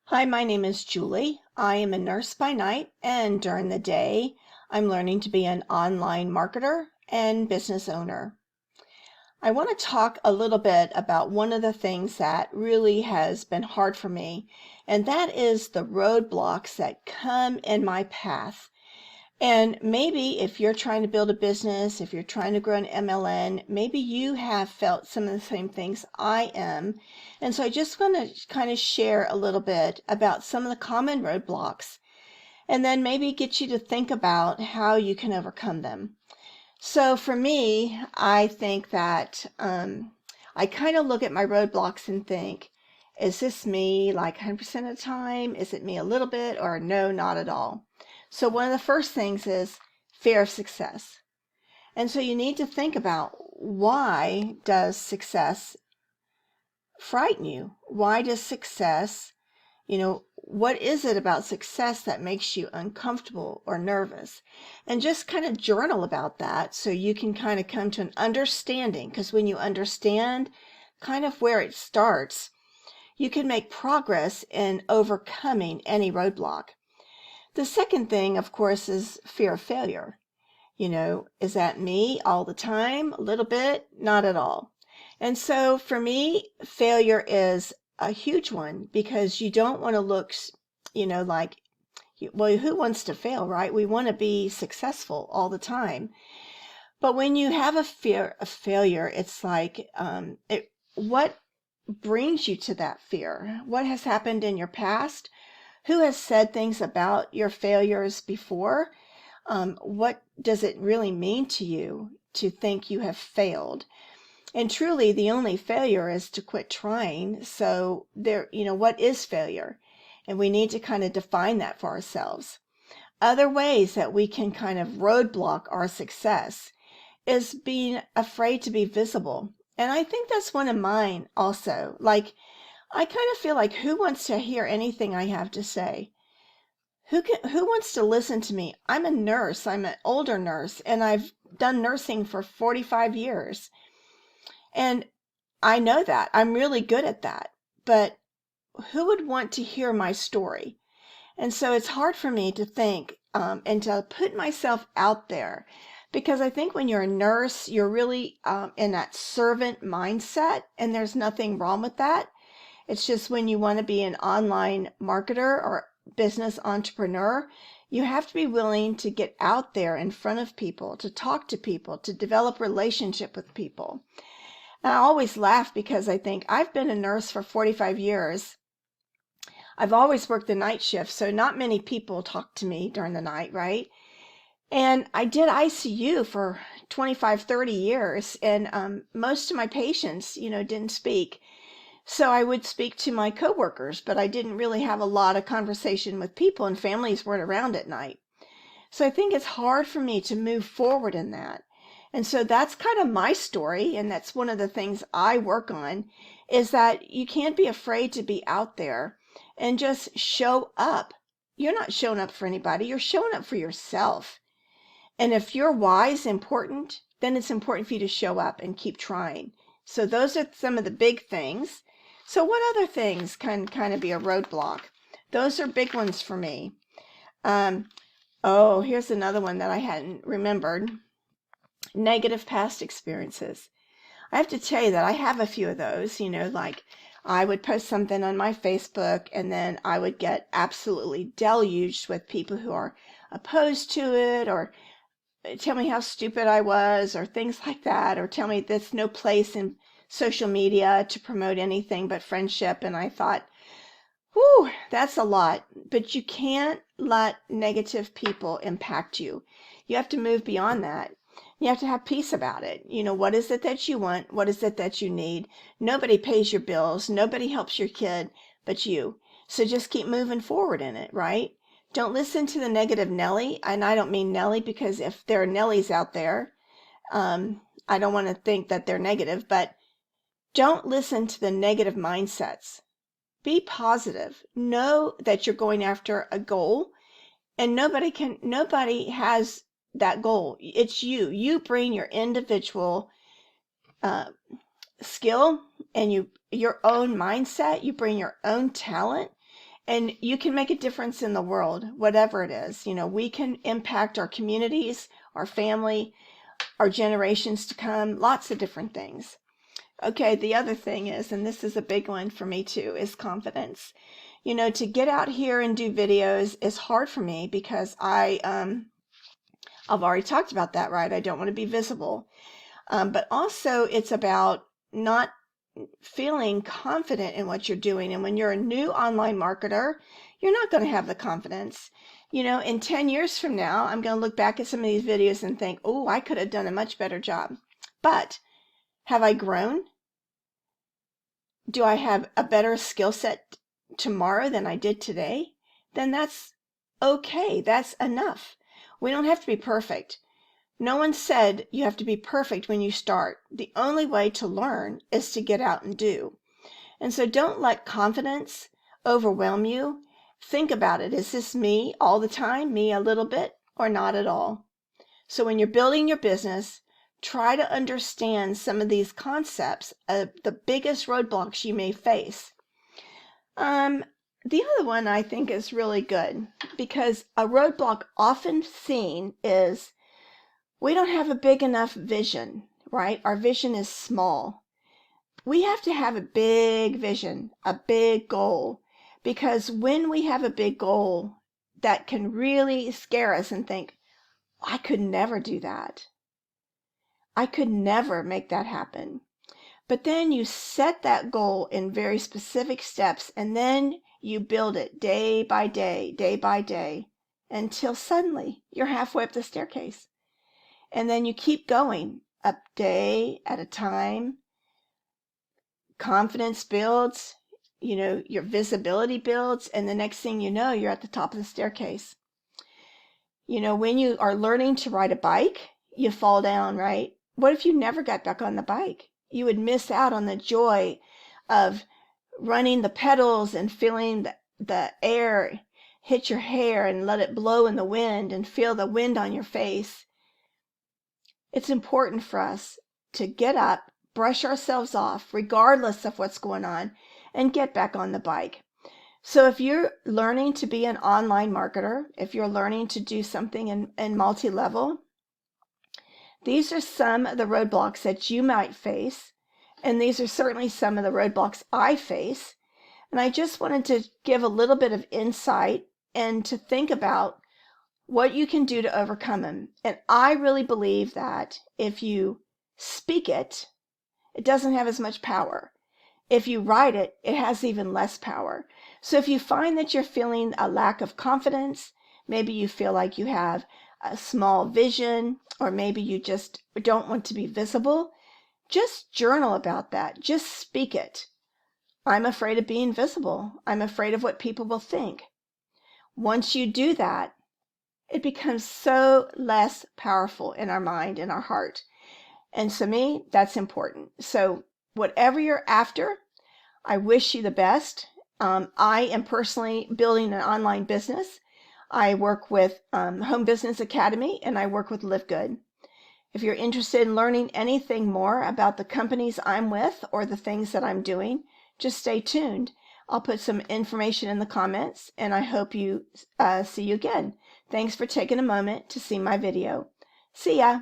Hi, my name is Julie. I am a nurse by night, and during the day, I'm learning to be an online marketer and business owner. I want to talk a little bit about one of the things that really has been hard for me, and that is the roadblocks that come in my path. And maybe if you're trying to build a business, if you're trying to grow an MLN, maybe you have felt some of the same things I am. And so I just want to kind of share a little bit about some of the common roadblocks and then maybe get you to think about how you can overcome them. So for me, I think that I kind of look at my roadblocks and think, is this me like 100% of the time? Is it me a little bit, or no, not at all? So one of the first things is fear of success. And so you need to think about, why does success frighten you? Why does success, what is it about success that makes you uncomfortable or nervous? And just kind of journal about that so you can kind of come to an understanding, because when you understand kind of where it starts, you can make progress in overcoming any roadblock. The second thing, of course, is fear of failure. Is that me all the time? A little bit? Not at all. And so for me, failure is a huge one, because you don't want to look, like, well, who wants to fail, right? We want to be successful all the time. But when you have a fear of failure, it's like, what brings you to that fear? What has happened in your past? Who has said things about your failures before? What does it really mean to you to think you have failed? And truly, the only failure is to quit trying. So what is failure? And we need to kind of define that for ourselves. Other ways that we can kind of roadblock our success is being afraid to be visible. And I think that's one of mine also. Like, I kind of feel like, who wants to hear anything I have to say? Who wants to listen to me? I'm a nurse. I'm an older nurse, and I've done nursing for 45 years. And I know that. I'm really good at that. But who would want to hear my story? And so it's hard for me to think and to put myself out there, because I think when you're a nurse, you're really in that servant mindset, and there's nothing wrong with that. It's just when you want to be an online marketer or business entrepreneur, you have to be willing to get out there in front of people, to talk to people, to develop relationship with people. And I always laugh, because I think I've been a nurse for 45 years. I've always worked the night shift, so not many people talk to me during the night, right? And I did ICU for 25, 30 years, and most of my patients, didn't speak. So I would speak to my coworkers, but I didn't really have a lot of conversation with people, and families weren't around at night. So I think it's hard for me to move forward in that. And so that's kind of my story, and that's one of the things I work on, is that you can't be afraid to be out there and just show up. You're not showing up for anybody, you're showing up for yourself. And if your why is important, then it's important for you to show up and keep trying. So those are some of the big things. So what other things can kind of be a roadblock? Those are big ones for me. Here's another one that I hadn't remembered. Negative past experiences. I have to tell you that I have a few of those, like I would post something on my Facebook, and then I would get absolutely deluged with people who are opposed to it, or tell me how stupid I was, or things like that, or tell me there's no place in social media to promote anything but friendship. And I thought, whew, that's a lot. But you can't let negative people impact you. You have to move beyond that. You have to have peace about it. What is it that you want? What is it that you need? Nobody pays your bills. Nobody helps your kid but you. So just keep moving forward in it, right? Don't listen to the negative Nelly. And I don't mean Nelly, because if there are Nellies out there, I don't want to think that they're negative, but don't listen to the negative mindsets. Be positive. Know that you're going after a goal, and nobody has that goal. It's you. You bring your individual skill and your own mindset. You bring your own talent, And you can make a difference in the world, whatever it is. You know, we can impact our communities, our family, our generations to come, lots of different things. Okay, the other thing is, and this is a big one for me too, is confidence. You know, to get out here and do videos is hard for me because I've already talked about that, right? I don't want to be visible. But also it's about not feeling confident in what you're doing. And when you're a new online marketer, you're not going to have the confidence. You know, in 10 years from now, I'm going to look back at some of these videos and think, oh, I could have done a much better job. But have I grown? Do I have a better skill set tomorrow than I did today? Then that's okay. That's enough. We don't have to be perfect. No one said you have to be perfect when you start. The only way to learn is to get out and do. And so don't let confidence overwhelm you. Think about it. Is this me all the time, me a little bit, or not at all? So when you're building your business, try to understand some of these concepts of the biggest roadblocks you may face. The other one I think is really good because a roadblock often seen is we don't have a big enough vision, right? Our vision is small. We have to have a big vision, a big goal, because when we have a big goal, that can really scare us and think, I could never do that. I could never make that happen. But then you set that goal in very specific steps, and then you build it day by day, until suddenly you're halfway up the staircase. And then you keep going up day at a time. Confidence builds, you know, your visibility builds, and the next thing you know, you're at the top of the staircase. You know, when you are learning to ride a bike, you fall down, right? What if you never got back on the bike? You would miss out on the joy of running the pedals and feeling the air hit your hair and let it blow in the wind and feel the wind on your face. It's important for us to get up, brush ourselves off, regardless of what's going on, and get back on the bike. So if you're learning to be an online marketer, if you're learning to do something in multi-level, these are some of the roadblocks that you might face, and these are certainly some of the roadblocks I face. And I just wanted to give a little bit of insight and to think about what you can do to overcome them. And I really believe that if you speak it, it doesn't have as much power. If you write it, it has even less power. So if you find that you're feeling a lack of confidence, maybe you feel like you have a small vision, or maybe you just don't want to be visible, just journal about that. Just speak it. I'm afraid of being visible. I'm afraid of what people will think. Once you do that, it becomes so less powerful in our mind, in our heart. And to me, that's important. So whatever you're after, I wish you the best. I am personally building an online business. I work with Home Business Academy, and I work with LiveGood. If you're interested in learning anything more about the companies I'm with or the things that I'm doing, just stay tuned. I'll put some information in the comments, and I hope you see you again. Thanks for taking a moment to see my video. See ya!